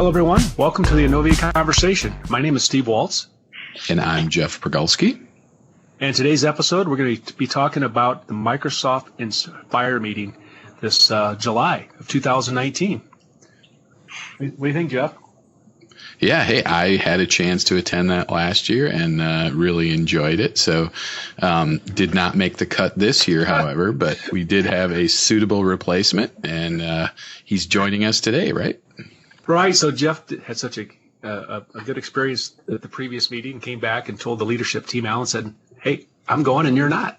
Hello, everyone. Welcome to the Innovia Conversation. My name is Steve Waltz. And I'm Jeff Progulski. And today's episode, we're going to be talking about the Microsoft Inspire meeting this July of 2019. What do you think, Jeff? Yeah, hey, I had a chance to attend that last year and really enjoyed it. So did not make the cut this year, however, but we did have a suitable replacement, and he's joining us today, right? Right. So Jeff had such a good experience at the previous meeting, came back and told the leadership team, Alan said, hey, I'm going and you're not.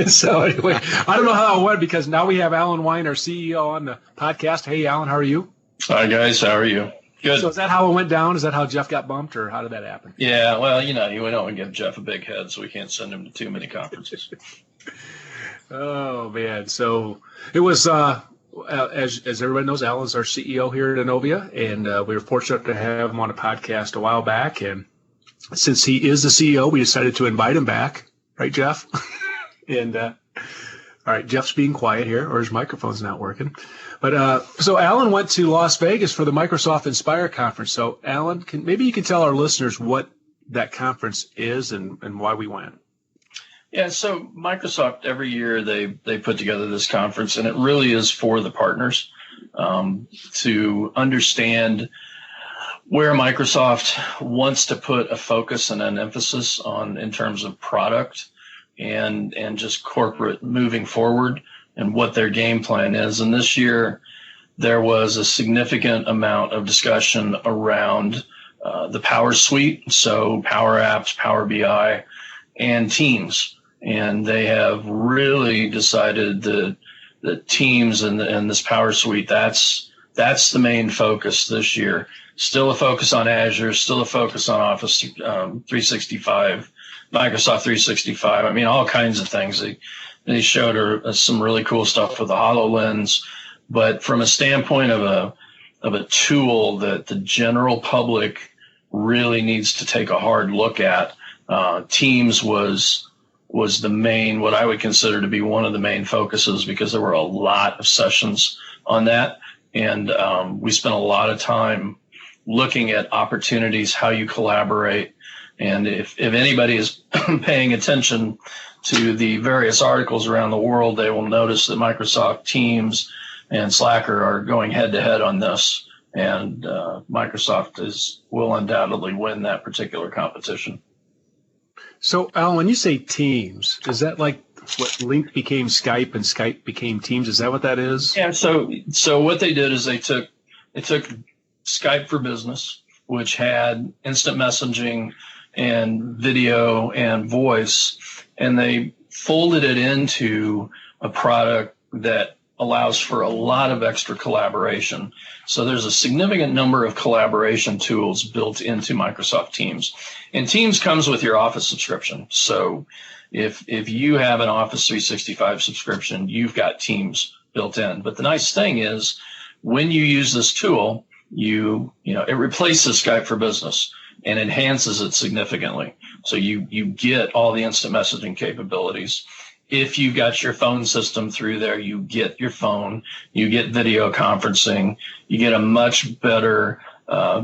So anyway, I don't know how it went because now we have Alan Wyne, our CEO, on the podcast. Hey, Alan, how are you? Hi, guys. How are you? Good. So is that how it went down? Is that how Jeff got bumped, or how did that happen? Yeah, well, you don't give Jeff a big head, so we can't send him to too many conferences. Oh, man. So it was, as everybody knows, Alan's our CEO here at Innovia, and we were fortunate to have him on a podcast a while back. And since he is the CEO, we decided to invite him back. Right, Jeff? And all right, Jeff's being quiet here, or his microphone's not working. But so Alan went to Las Vegas for the Microsoft Inspire conference. So Alan, maybe you can tell our listeners what that conference is and why we went. Yeah, so Microsoft, every year they put together this conference, and it really is for the partners to understand where Microsoft wants to put a focus and an emphasis on in terms of product and just corporate moving forward and what their game plan is. And this year there was a significant amount of discussion around the Power Suite, so Power Apps, Power BI, and Teams. And they have really decided that Teams and this Power Suite, that's the main focus this year. Still a focus on Azure, still a focus on Office 365, Microsoft 365. I mean, all kinds of things. They showed some really cool stuff with the HoloLens, but from a standpoint of a tool that the general public really needs to take a hard look at, Teams was the main, what I would consider to be one of the main focuses, because there were a lot of sessions on that. And we spent a lot of time looking at opportunities, how you collaborate. And if anybody is paying attention to the various articles around the world, they will notice that Microsoft Teams and Slacker are going head to head on this. And Microsoft will undoubtedly win that particular competition. So, Alan, when you say Teams, is that like what Link became Skype and Skype became Teams? Is that what that is? Yeah. So what they did is they took Skype for Business, which had instant messaging and video and voice, and they folded it into a product that allows for a lot of extra collaboration. So there's a significant number of collaboration tools built into Microsoft Teams. And Teams comes with your Office subscription. So if you have an Office 365 subscription, you've got Teams built in. But the nice thing is when you use this tool, it replaces Skype for Business and enhances it significantly. So you get all the instant messaging capabilities. If you've got your phone system through there, you get your phone, you get video conferencing, you get a much better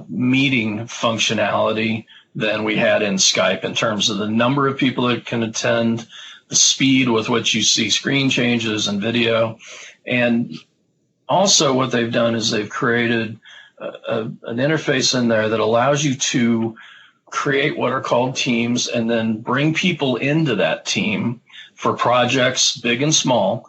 meeting functionality than we had in Skype in terms of the number of people that can attend, the speed with which you see screen changes and video. And also what they've done is they've created an interface in there that allows you to create what are called teams and then bring people into that team for projects big and small,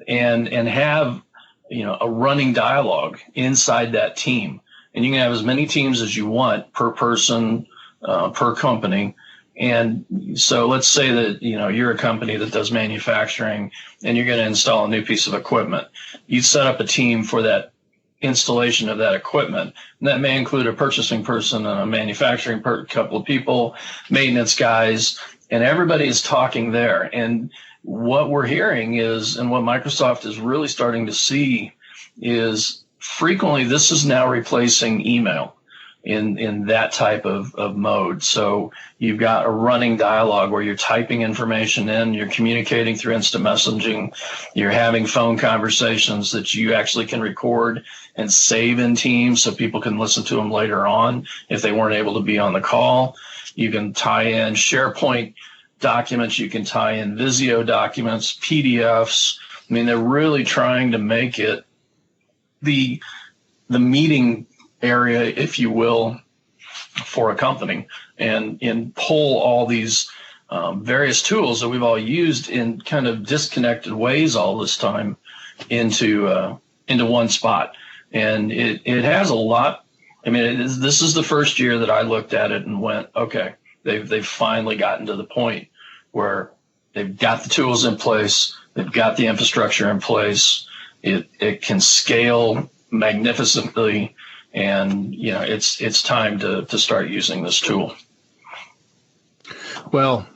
and have a running dialogue inside that team. And you can have as many teams as you want per person, per company. And so let's say that you're a company that does manufacturing and you're going to install a new piece of equipment. You set up a team for that installation of that equipment. And that may include a purchasing person, a manufacturing couple of people, maintenance guys, and everybody is talking there. And what we're hearing is, and what Microsoft is really starting to see is frequently this is now replacing email. in that type of mode. So you've got a running dialogue where you're typing information in, you're communicating through instant messaging, you're having phone conversations that you actually can record and save in Teams so people can listen to them later on if they weren't able to be on the call. You can tie in SharePoint documents, you can tie in Visio documents, PDFs. I mean, they're really trying to make it the meeting area, if you will, for a company, and pull all these various tools that we've all used in kind of disconnected ways all this time into one spot. And it has a lot. I mean, this is the first year that I looked at it and went, okay, they've finally gotten to the point where they've got the tools in place, they've got the infrastructure in place, it can scale magnificently. And it's time to start using this tool. Well,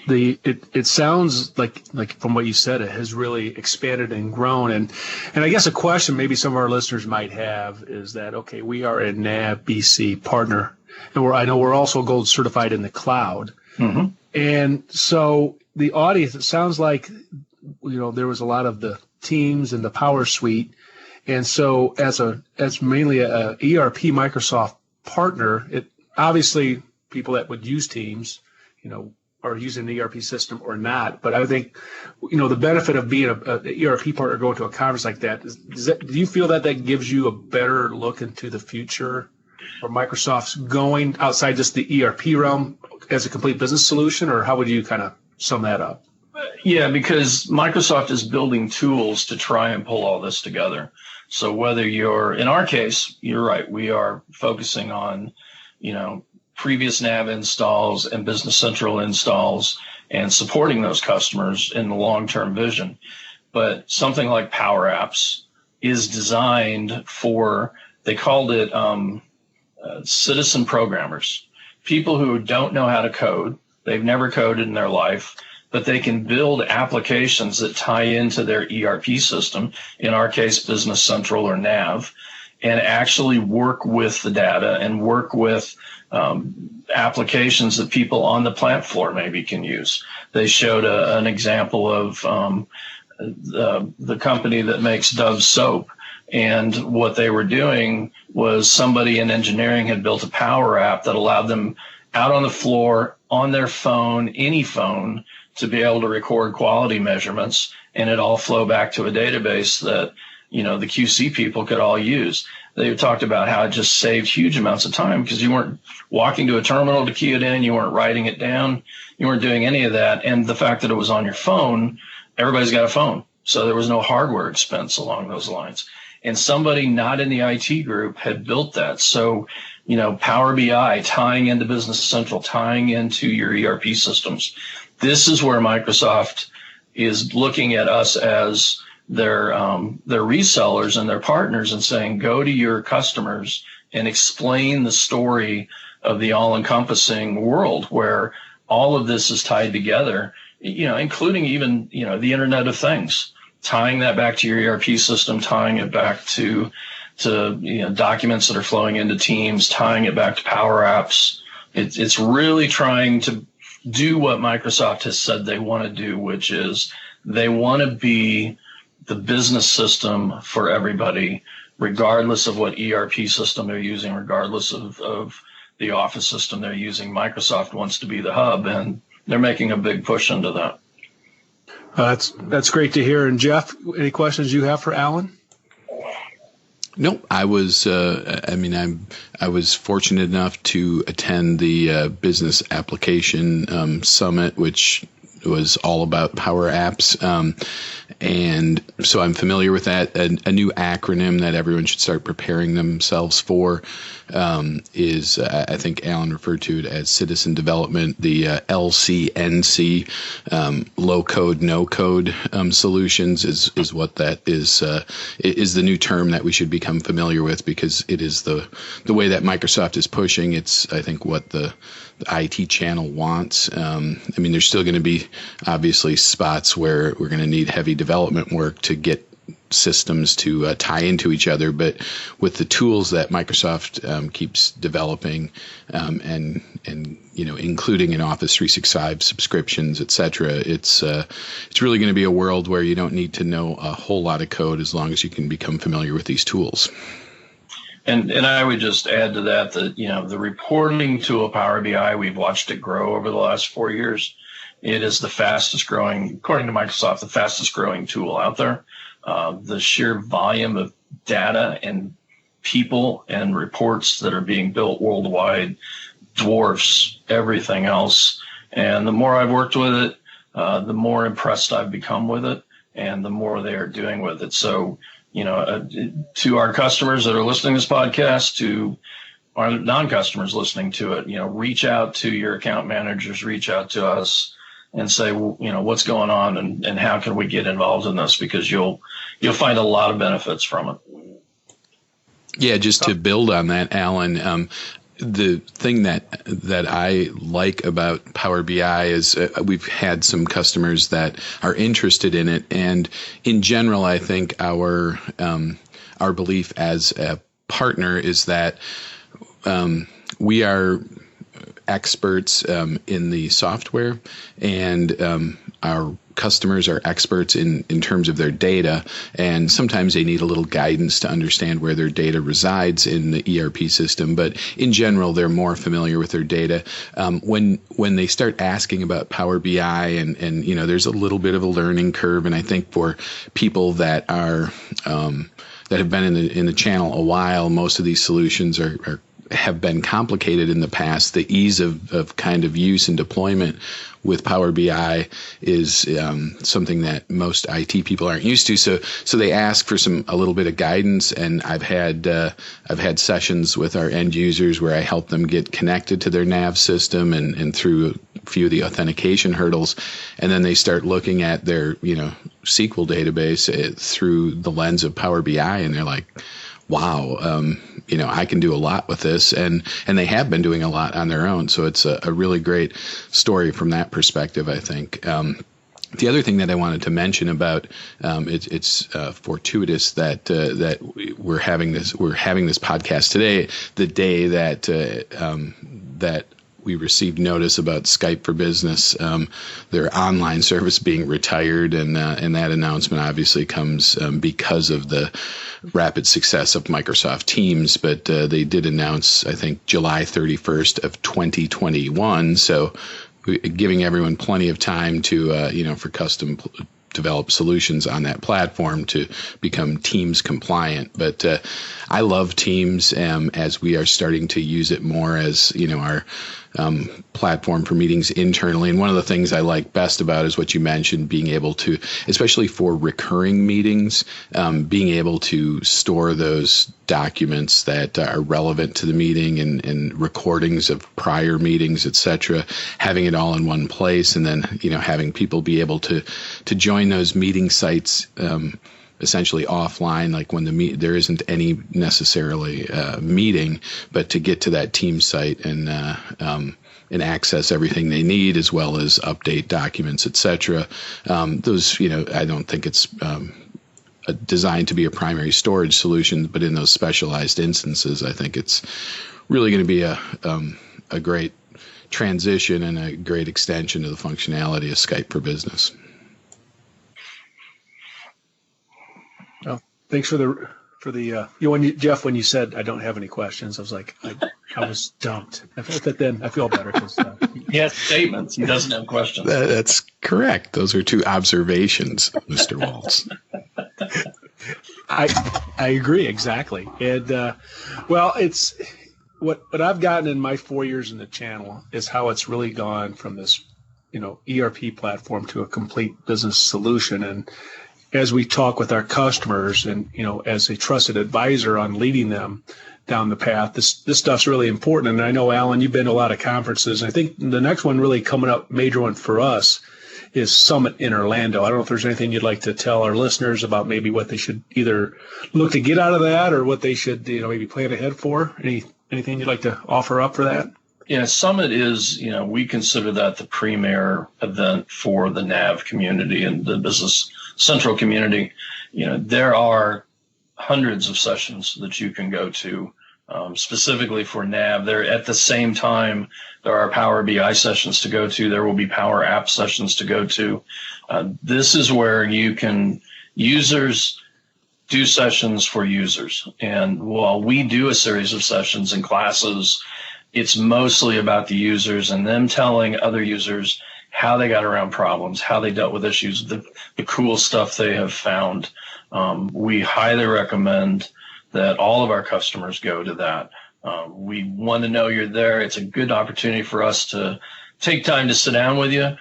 it sounds like from what you said, it has really expanded and grown. And I guess a question maybe some of our listeners might have is that, okay, we are a NAV BC partner, and I know we're also gold certified in the cloud. Mm-hmm. And so the audience, it sounds like there was a lot of the Teams and the Power Suite. And so as mainly a ERP Microsoft partner, it obviously people that would use Teams, are using the ERP system or not. But I think, the benefit of being a ERP partner going to a conference like that, do you feel that gives you a better look into the future or Microsoft's going outside just the ERP realm as a complete business solution, or how would you kind of sum that up? Yeah, because Microsoft is building tools to try and pull all this together. So whether in our case, you're right, we are focusing on, previous NAV installs and Business Central installs and supporting those customers in the long-term vision. But something like Power Apps is designed for, they called it citizen programmers, people who don't know how to code. They've never coded in their life, but they can build applications that tie into their ERP system, in our case, Business Central or NAV, and actually work with the data and work with applications that people on the plant floor maybe can use. They showed an example of the company that makes Dove soap, and what they were doing was somebody in engineering had built a Power App that allowed them out on the floor, on their phone, any phone, to be able to record quality measurements, and it all flow back to a database that, the QC people could all use. They talked about how it just saved huge amounts of time because you weren't walking to a terminal to key it in, you weren't writing it down, you weren't doing any of that. And the fact that it was on your phone, everybody's got a phone. So there was no hardware expense along those lines. And somebody not in the IT group had built that. So, Power BI tying into Business Central, tying into your ERP systems. This is where Microsoft is looking at us as their resellers and their partners and saying, go to your customers and explain the story of the all-encompassing world where all of this is tied together, including even, the Internet of Things, tying that back to your ERP system, tying it back to documents that are flowing into Teams, tying it back to Power Apps. It's really trying to do what Microsoft has said they want to do, which is they want to be the business system for everybody, regardless of what ERP system they're using, regardless of the Office system they're using. Microsoft wants to be the hub, and they're making a big push into that. That's great to hear. And Jeff, any questions you have for Alan? Nope. I was fortunate enough to attend the Business Application Summit, which was all about Power Apps. And so I'm familiar with that. A new acronym that everyone should start preparing themselves for is, I think Alan referred to it as citizen development, the LCNC, low code, no code solutions is what that is the new term that we should become familiar with, because it is the way that Microsoft is pushing. It's, I think, what the IT channel wants. There's still going to be obviously spots where we're going to need heavy development work to get systems to tie into each other. But with the tools that Microsoft keeps developing, and including in Office 365 subscriptions, et cetera, it's really going to be a world where you don't need to know a whole lot of code as long as you can become familiar with these tools. And I would just add to that the reporting tool Power BI, we've watched it grow over the last 4 years. It is the fastest growing, according to Microsoft, the fastest growing tool out there. The sheer volume of data and people and reports that are being built worldwide dwarfs everything else. And the more I've worked with it, the more impressed I've become with it, and the more they are doing with it. So, to our customers that are listening to this podcast, to our non-customers listening to it, reach out to your account managers, reach out to us and say, well, what's going on and how can we get involved in this? Because you'll find a lot of benefits from it. Yeah, just to build on that, Alan, the thing that I like about Power BI is we've had some customers that are interested in it, and in general, I think our belief as a partner is that we are experts in the software, and our customers are experts in terms of their data, and sometimes they need a little guidance to understand where their data resides in the ERP system. But in general, they're more familiar with their data. When they start asking about Power BI, and there's a little bit of a learning curve, and I think for people that are that have been in the channel a while, most of these solutions have been complicated in the past. The ease of kind of use and deployment with Power BI is something that most IT people aren't used to. So they ask for a little bit of guidance, and I've had sessions with our end users where I help them get connected to their NAV system and through a few of the authentication hurdles, and then they start looking at their SQL database through the lens of Power BI, and they're like, wow, I can do a lot with this, and they have been doing a lot on their own. So it's a really great story from that perspective, I think. The other thing that I wanted to mention about it's fortuitous that we're having this podcast today, the day that we received notice about Skype for Business, their online service being retired, and that announcement obviously comes because of the rapid success of Microsoft Teams. But they did announce, I think, July 31st of 2021. So giving everyone plenty of time to, for custom develop solutions on that platform to become Teams compliant. But I love Teams as we are starting to use it more as, our platform for meetings internally. And one of the things I like best about is what you mentioned, being able to, especially for recurring meetings, being able to store those documents that are relevant to the meeting and recordings of prior meetings, et cetera, having it all in one place, and then, having people be able to join those meeting sites essentially offline, like when there isn't any necessarily meeting, but to get to that team site and access everything they need, as well as update documents, etc. Those, I don't think it's designed to be a primary storage solution, but in those specialized instances, I think it's really going to be a great transition and a great extension of the functionality of Skype for Business. Thanks for the Jeff, when you said I don't have any questions, I was like, I was dumped. But then I feel better because he has statements. He doesn't have questions. That's correct. Those are two observations, Mr. Waltz. I agree exactly. And it's what I've gotten in my 4 years in the channel is how it's really gone from this ERP platform to a complete business solution. And as we talk with our customers and, as a trusted advisor on leading them down the path, this stuff's really important. And I know, Alan, you've been to a lot of conferences. And I think the next one really coming up, major one for us, is Summit in Orlando. I don't know if there's anything you'd like to tell our listeners about maybe what they should either look to get out of that or what they should, maybe plan ahead for. Anything you'd like to offer up for that? Yeah, Summit is, we consider that the premier event for the NAV community and the business central community, there are hundreds of sessions that you can go to specifically for NAV. There, at the same time, there are Power BI sessions to go to. There will be Power App sessions to go to. This is where users do sessions for users. And while we do a series of sessions and classes, it's mostly about the users and them telling other users how they got around problems, how they dealt with issues, the cool stuff they have found. We highly recommend that all of our customers go to that. We want to know you're there. It's a good opportunity for us to take time to sit down with you,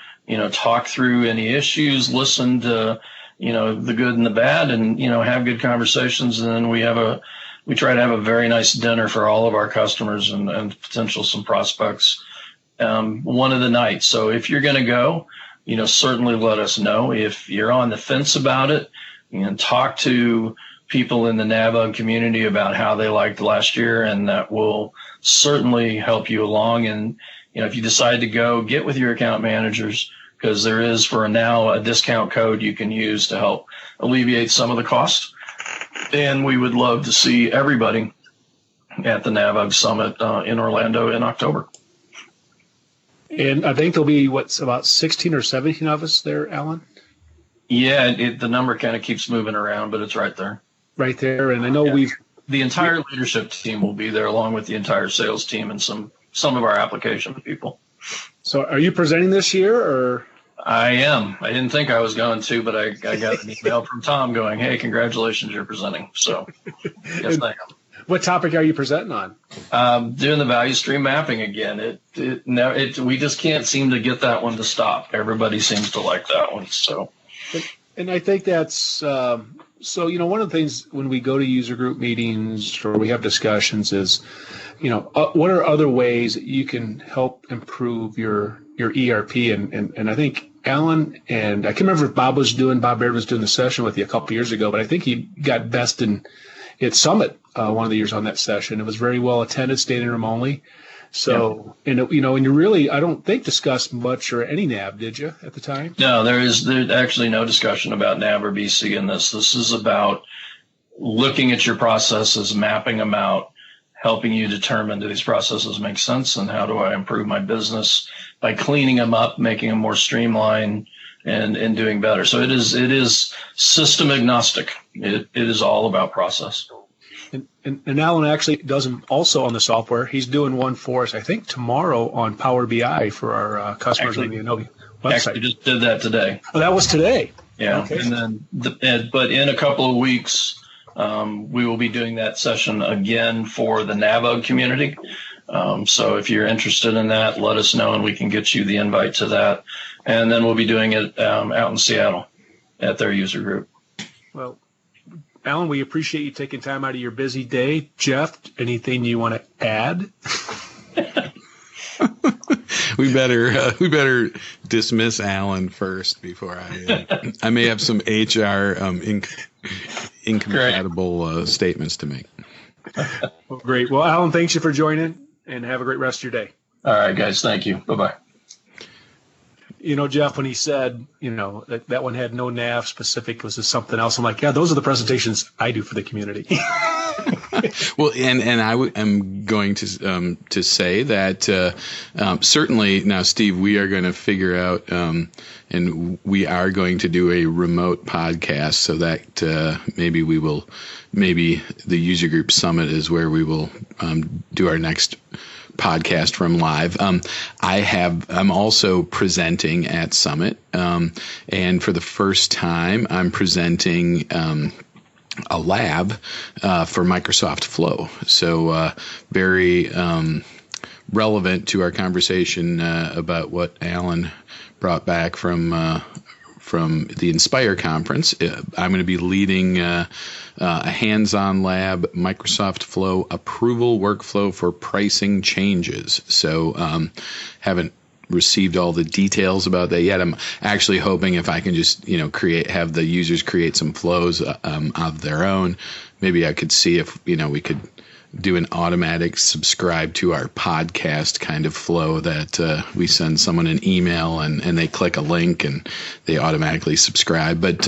talk through any issues, listen to, the good and the bad, and, have good conversations. And then we try to have a very nice dinner for all of our customers and potential some prospects one of the nights. So if you're going to go, certainly let us know. If you're on the fence about it, talk to people in the NAV community about how they liked last year, and that will certainly help you along. And, if you decide to go, get with your account managers, because there is for now a discount code you can use to help alleviate some of the cost. And we would love to see everybody at the NAV Summit in Orlando in October. And I think there'll be, about 16 or 17 of us there, Alan? Yeah, the number kind of keeps moving around, but it's right there. Right there. And I know the entire leadership team will be there, along with the entire sales team and some of our application people. So are you presenting this year, or? I am. I didn't think I was going to, but I got an email from Tom going, "Hey, congratulations, you're presenting." So yes, I am. What topic are you presenting on? Doing the value stream mapping again. We just can't seem to get that one to stop. Everybody seems to like that one. So, and I think that's so. One of the things when we go to user group meetings or we have discussions is, what are other ways that you can help improve your ERP? And I think Alan, and I can't remember if Bob Baird was doing the session with you a couple of years ago, but I think he got best at Summit one of the years on that session. It was very well attended, stayed in room only. So, and you really, I don't think discussed much or any NAV, did you, at the time? No, there's actually no discussion about NAV or BC in this. This is about looking at your processes, mapping them out, helping you determine, do these processes make sense, and how do I improve my business by cleaning them up, making them more streamlined, and doing better. So it is system agnostic. It is all about process. And Alan actually does them also on the software. He's doing one for us, I think, tomorrow on Power BI for our customers on the Innovia website. Actually, just did that today. Oh, that was today. Yeah, okay. And then, but in a couple of weeks, we will be doing that session again for the NAV community. So if you're interested in that, let us know, and we can get you the invite to that. And then we'll be doing it out in Seattle at their user group. Well, Alan, we appreciate you taking time out of your busy day. Jeff, anything you want to add? We better dismiss Alan first before I may have some HR incompatible statements to make. Well, great. Well, Alan, thanks you for joining, and have a great rest of your day. All right, guys. Thank you. Bye-bye. Jeff, when he said, that one had no NAV specific, was this something else? I'm like, yeah, those are the presentations I do for the community. Well, and am going to say that certainly now, Steve, we are going to figure out, and we are going to do a remote podcast, so that maybe the user group summit is where we will do our next podcast from live. I'm also presenting at Summit, and for the first time, I'm presenting a lab for Microsoft Flow. So very relevant to our conversation about what Alan brought back from the Inspire conference. I'm going to be leading a hands-on lab, Microsoft Flow approval workflow for pricing changes. So haven't received all the details about that yet. I'm actually hoping if I can just have the users create some flows of their own. Maybe I could see if we could do an automatic subscribe to our podcast kind of flow that we send someone an email and they click a link and they automatically subscribe. But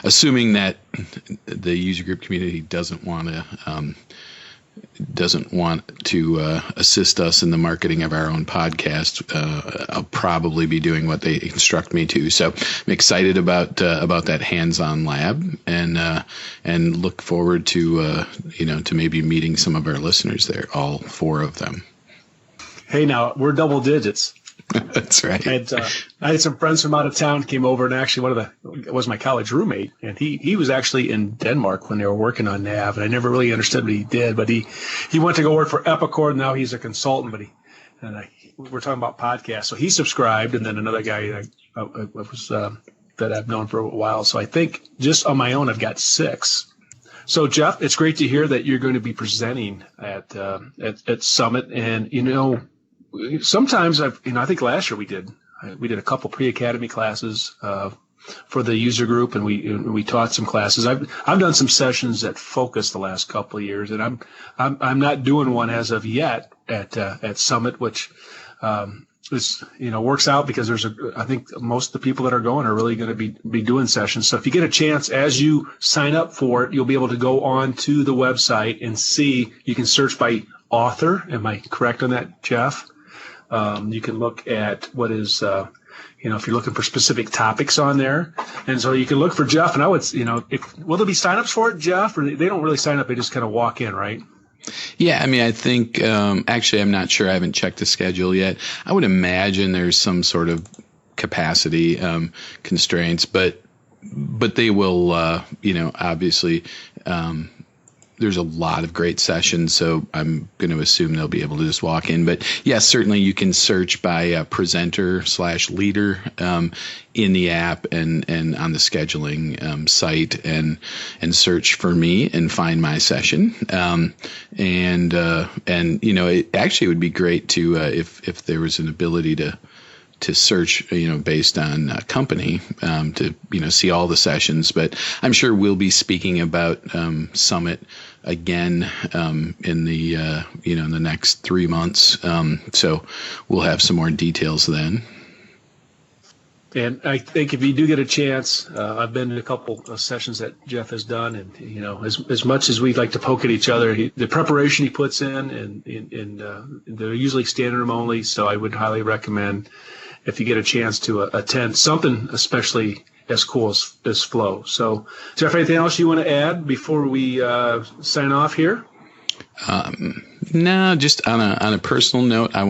assuming that the user group community doesn't want to assist us in the marketing of our own podcast, I'll probably be doing what they instruct me to. So I'm excited about that hands-on lab and look forward to to maybe meeting some of our listeners there, all 4 of them. Hey, now we're double digits. That's right. I had some friends from out of town came over, and actually was my college roommate, and he was actually in Denmark when they were working on NAV, and I never really understood what he did, but he went to go work for Epicor, and now he's a consultant, we're talking about podcasts, so he subscribed, and then another guy that I've known for a while, so I think just on my own I've got 6. So Jeff, it's great to hear that you're going to be presenting at Summit, and sometimes I think last year we did a couple pre-academy classes for the user group, and we taught some classes. I've done some sessions at Focus the last couple of years, and I'm not doing one as of yet at Summit, which is works out because I think most of the people that are going are really going to be doing sessions. So if you get a chance, as you sign up for it, you'll be able to go on to the website and see. You can search by author. Am I correct on that, Jeff? You can look at what is, if you're looking for specific topics on there. And so you can look for Jeff. And I would, will there be signups for it, Jeff? Or they don't really sign up. They just kind of walk in, right? Yeah, I mean, I think, actually, I'm not sure. I haven't checked the schedule yet. I would imagine there's some sort of capacity constraints, but they will, obviously, there's a lot of great sessions, so I'm going to assume they'll be able to just walk in. But yes, certainly you can search by presenter/leader in the app and on the scheduling site and search for me and find my session. It actually would be great to if there was an ability to search, based on company, to, see all the sessions. But I'm sure we'll be speaking about Summit again in the next 3 months. So we'll have some more details then. And I think if you do get a chance, I've been in a couple of sessions that Jeff has done, and as much as we'd like to poke at each other, the preparation he puts in, and they're usually standing room only. So I would highly recommend, if you get a chance to attend something, especially as cool as Flow. So, Jeff, anything else you want to add before we sign off here? No, just on a personal note, I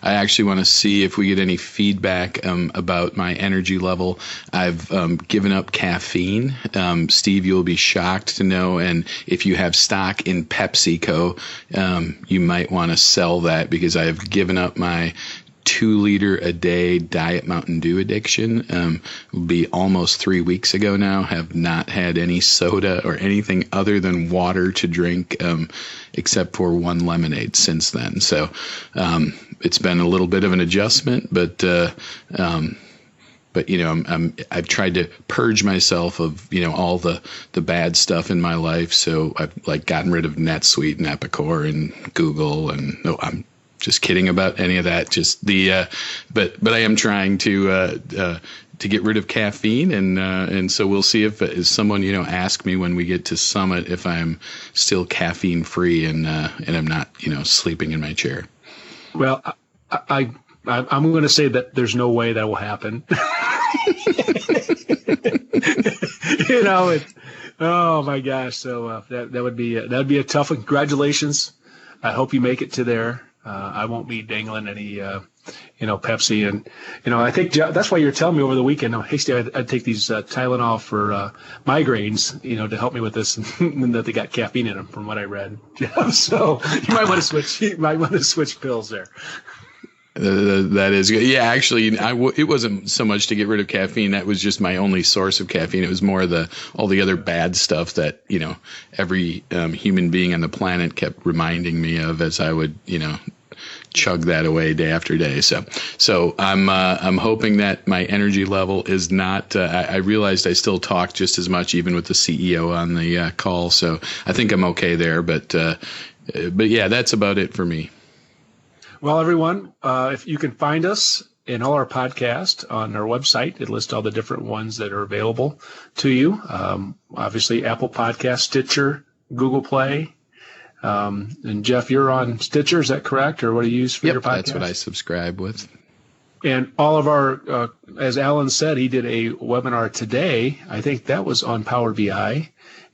actually want to see if we get any feedback about my energy level. I've given up caffeine. Steve, you'll be shocked to know, and if you have stock in PepsiCo, you might want to sell that, because I have given up my 2-liter a day Diet Mountain Dew addiction. Will be almost 3 weeks ago now. Have not had any soda or anything other than water to drink, except for 1 lemonade since then. So it's been a little bit of an adjustment, but I've tried to purge myself of all the bad stuff in my life. So I've gotten rid of NetSuite and Epicor and Google, and I'm just kidding about any of that. Just but I am trying to get rid of caffeine, and so we'll see if someone ask me when we get to Summit if I'm still caffeine free and I'm not sleeping in my chair. Well, I'm going to say that there's no way that will happen. Oh my gosh! So that would be a tough one. Congratulations. I hope you make it to there. I won't be dangling any, Pepsi. And, I think that's why you're telling me over the weekend, hey, Steve, I'd take these Tylenol for migraines, to help me with this, and that they got caffeine in them from what I read. So you might want to switch pills there. That is good. Yeah, actually, it wasn't so much to get rid of caffeine. That was just my only source of caffeine. It was more all the other bad stuff that, every human being on the planet kept reminding me of as I would, chug that away day after day. So I'm hoping that my energy level is not, I realized I still talk just as much even with the CEO on the call. So I think I'm okay there, but But yeah, that's about it for me. Well, everyone, if you can find us in all our podcasts on our website, it lists all the different ones that are available to you. Obviously, Apple Podcast, Stitcher, Google Play. And Jeff, you're on Stitcher, is that correct? Or what do you use for your podcast? That's what I subscribe with. And all of our, as Alan said, he did a webinar today. I think that was on Power BI.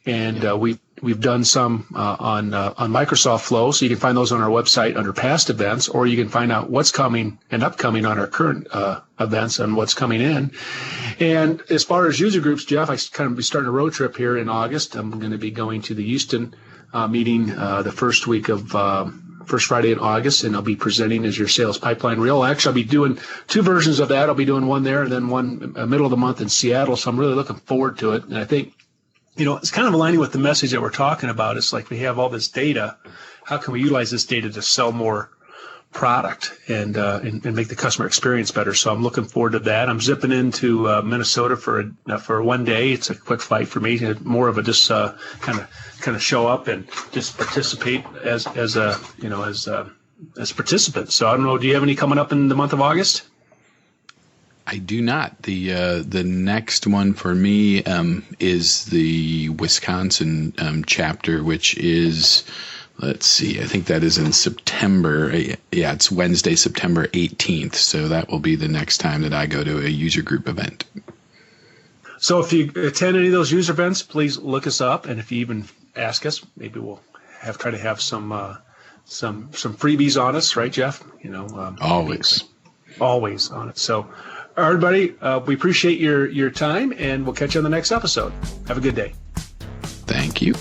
And we've done some on Microsoft Flow, so you can find those on our website under past events, or you can find out what's coming and upcoming on our current events and what's coming in. And as far as user groups, Jeff, I kind of be starting a road trip here in August. I'm going to be going to the Houston meeting the first week of first Friday in August, and I'll be presenting as your sales pipeline reel. Actually, I'll be doing two versions of that. I'll be doing one there and then one middle of the month in Seattle. So I'm really looking forward to it. And I think, it's kind of aligning with the message that we're talking about. It's like we have all this data. How can we utilize this data to sell more product and make the customer experience better? So I'm looking forward to that. I'm zipping into Minnesota for one day. It's a quick flight for me. More of a just kind of show up and just participate as participants. So I don't know. Do you have any coming up in the month of August? I do not. The next one for me is the Wisconsin chapter, which is, let's see, I think that is in September. Yeah, it's Wednesday, September 18th. So that will be the next time that I go to a user group event. So if you attend any of those user events, please look us up. And if you even ask us, maybe we'll try to have some freebies on us, right, Jeff? Always on it. So, everybody, we appreciate your time, and we'll catch you on the next episode. Have a good day. Thank you.